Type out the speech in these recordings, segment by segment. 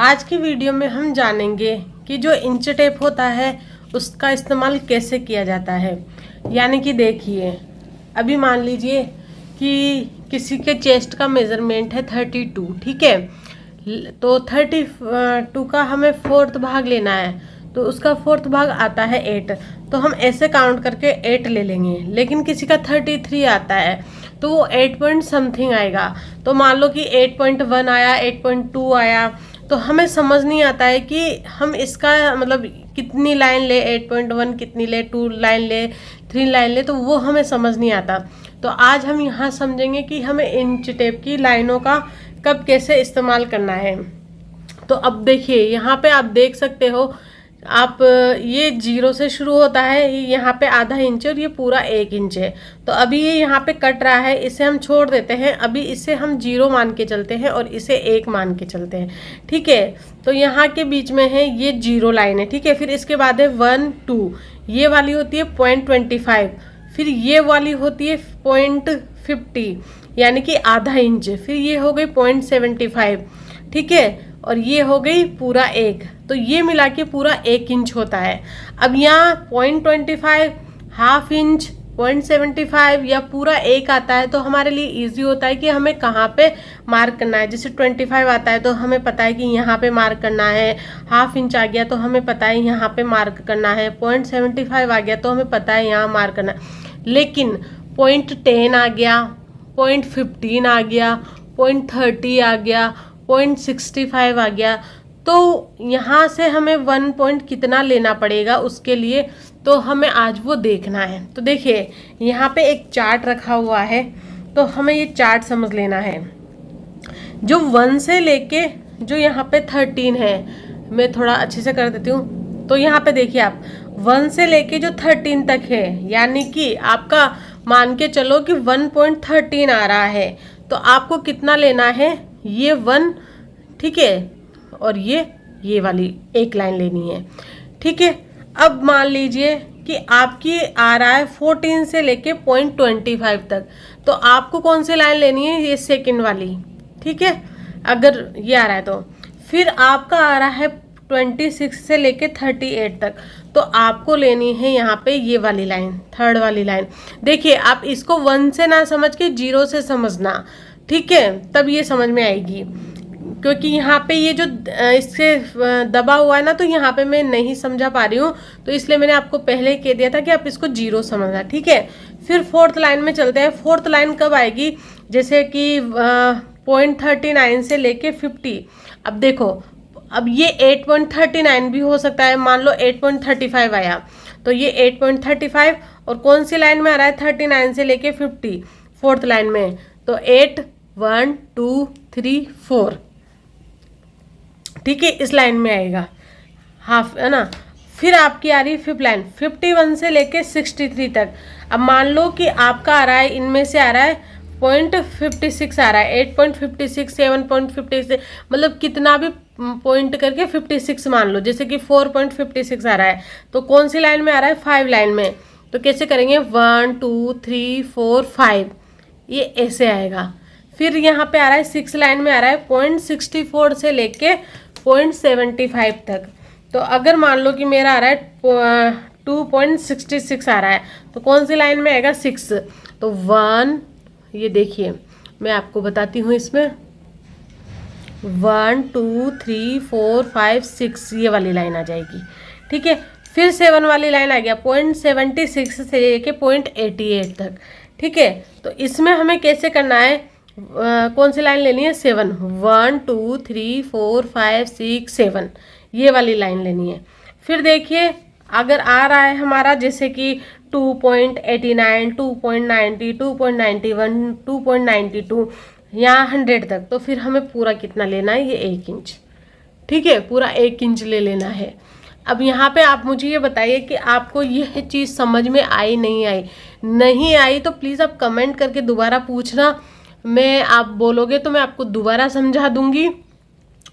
आज की वीडियो में हम जानेंगे कि जो इंच टेप होता है उसका इस्तेमाल कैसे किया जाता है। यानी कि देखिए, अभी मान लीजिए कि किसी के चेस्ट का मेज़रमेंट है 32, ठीक है। तो 32 का हमें फोर्थ भाग लेना है, तो उसका फोर्थ भाग आता है 8। तो हम ऐसे काउंट करके 8 ले लेंगे। लेकिन किसी का 33 आता है तो वो 8 पॉइंट समथिंग आएगा। तो मान लो कि 8.1 आया, 8.2 आया, तो हमें समझ नहीं आता है कि हम इसका मतलब कितनी लाइन ले, 8.1 कितनी ले, 2 लाइन ले, 3 लाइन ले, तो वो हमें समझ नहीं आता। तो आज हम यहाँ समझेंगे कि हमें इंच टेप की लाइनों का कब कैसे इस्तेमाल करना है। तो अब देखिए, यहाँ पे आप देख सकते हो, आप ये 0 से शुरू होता है, यहाँ पे आधा इंच और ये पूरा 1 इंच है। तो अभी ये यहाँ पे कट रहा है, इसे हम छोड़ देते हैं। अभी इसे हम 0 मान के चलते हैं और इसे 1 मान के चलते हैं, ठीक है। तो यहाँ के बीच में है ये 0 लाइन है, ठीक है। फिर इसके बाद है 1 2, ये वाली होती है 0.25, फिर ये वाली होती है 0.50 यानी कि आधा इंच, फिर ये हो गई 0.75, ठीक है। और ये हो गई पूरा 1, तो ये मिला के पूरा 1 इंच होता है। अब यहाँ 0.25, हाफ इंच, 0.75 या पूरा 1 आता है तो हमारे लिए इजी होता है कि हमें कहाँ पे मार्क करना है। जैसे 25 आता है तो हमें पता है कि यहाँ पे मार्क करना है, हाफ इंच आ गया तो हमें पता है यहाँ पे मार्क करना है, 0.75 आ गया तो हमें पता है यहाँ मार्क करना है। लेकिन 0.10 आ गया, 0.15 आ गया, 0.30 आ गया, 0.65 आ गया, तो यहाँ से हमें 1 पॉइंट कितना लेना पड़ेगा उसके लिए, तो हमें आज वो देखना है। तो देखिए, यहाँ पे एक चार्ट रखा हुआ है, तो हमें ये चार्ट समझ लेना है। जो 1 से लेके जो यहाँ पे 13 है, मैं थोड़ा अच्छे से कर देती हूँ। तो यहाँ पे देखिए, आप 1 से लेके जो 13 तक है, यानी कि आपका मान के चलो कि 1.13 आ रहा है, तो आपको कितना लेना है, ये 1, ठीक है, और ये वाली एक लाइन लेनी है, ठीक है। अब मान लीजिए कि आपकी आ रहा है 14 से लेके 0.25 तक, तो आपको कौन सी लाइन लेनी है, ये सेकंड वाली, ठीक है। अगर ये आ रहा है तो फिर आपका आ रहा है 26 से लेके 38 तक, तो आपको लेनी है यहाँ पे ये वाली लाइन, थर्ड वाली लाइन। देखिए, आप इसको 1 से ना समझ के 0 से समझना, ठीक है, तब ये समझ में आएगी। क्योंकि यहाँ पे ये जो इससे दबा हुआ है ना, तो यहाँ पे मैं नहीं समझा पा रही हूँ, तो इसलिए मैंने आपको पहले ही कह दिया था कि आप इसको 0 समझना, ठीक है। फिर फोर्थ लाइन में चलते हैं। फोर्थ लाइन कब आएगी, जैसे कि 0.39 से लेके 50। अब देखो, अब ये 8.39 भी हो सकता है, मान लो 8.35 आया, तो ये 8.35 और कौन सी लाइन में आ रहा है, 39 से लेके 50, फोर्थ लाइन में, तो 8 1 2 3 4, ठीक है, इस लाइन में आएगा हाफ, है ना। फिर आपकी आ रही फिफ्थ लाइन, 51 से लेके 63 तक। अब मान लो कि आपका आ रहा है, इनमें से आ रहा है 0.56 आ रहा है, 8.56, 7.56, मतलब कितना भी पॉइंट करके 56 मान लो, जैसे कि 4.56 आ रहा है, तो कौन सी लाइन में आ रहा है, 5 लाइन में। तो कैसे करेंगे, 1 2 3 4 5, ये ऐसे आएगा। फिर यहाँ पे आ रहा है 6 लाइन में आ रहा है 0.64 से लेके 0.75 तक। तो अगर मान लो कि मेरा आ रहा है 2.66 आ रहा है, तो कौन सी लाइन में आएगा, 6। तो 1, ये देखिए मैं आपको बताती हूँ, इसमें 1 2 3 4 5 6 ये वाली लाइन आ जाएगी, ठीक है। फिर 7 वाली लाइन आ गया 0.76 से लेके 0.88 तक, ठीक है। तो इसमें हमें कैसे करना है, कौन सी लाइन लेनी है, 7, 1 2 3 4 5 6 7, ये वाली लाइन लेनी है। फिर देखिए, अगर आ रहा है हमारा जैसे कि 2.89 2.90 2.91 2.92 यहाँ 100 तक, तो फिर हमें पूरा कितना लेना है, ये 1 इंच, ठीक है, पूरा 1 इंच ले लेना है। अब यहाँ पे आप मुझे ये बताइए कि आपको यह चीज़ समझ में आई नहीं आई। नहीं आई तो प्लीज़ आप कमेंट करके दोबारा पूछना, मैं आप बोलोगे तो मैं आपको दोबारा समझा दूंगी।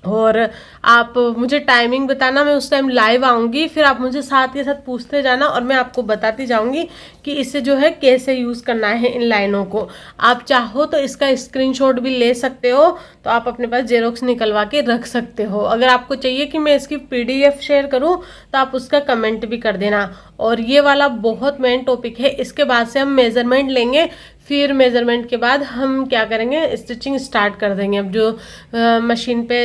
और आप मुझे टाइमिंग बताना, मैं उस टाइम लाइव आऊँगी, फिर आप मुझे साथ के साथ पूछते जाना और मैं आपको बताती जाऊँगी कि इसे जो है कैसे यूज़ करना है इन लाइनों को। आप चाहो तो इसका स्क्रीनशॉट भी ले सकते हो, तो आप अपने पास जेरोक्स निकलवा के रख सकते हो। अगर आपको चाहिए कि मैं इसकी PDF शेयर करूँ तो आप उसका कमेंट भी कर देना। और ये वाला बहुत मेन टॉपिक है, इसके बाद से हम मेज़रमेंट लेंगे, फिर मेज़रमेंट के बाद हम क्या करेंगे, स्टिचिंग स्टार्ट कर देंगे। अब जो मशीन पे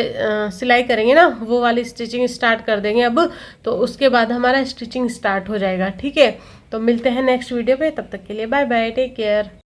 सिलाई करेंगे ना, वो वाली स्टिचिंग स्टार्ट कर देंगे अब, तो उसके बाद हमारा स्टिचिंग स्टार्ट हो जाएगा। ठीक है, तो मिलते हैं नेक्स्ट वीडियो पे, तब तक के लिए बाय बाय, टेक केयर।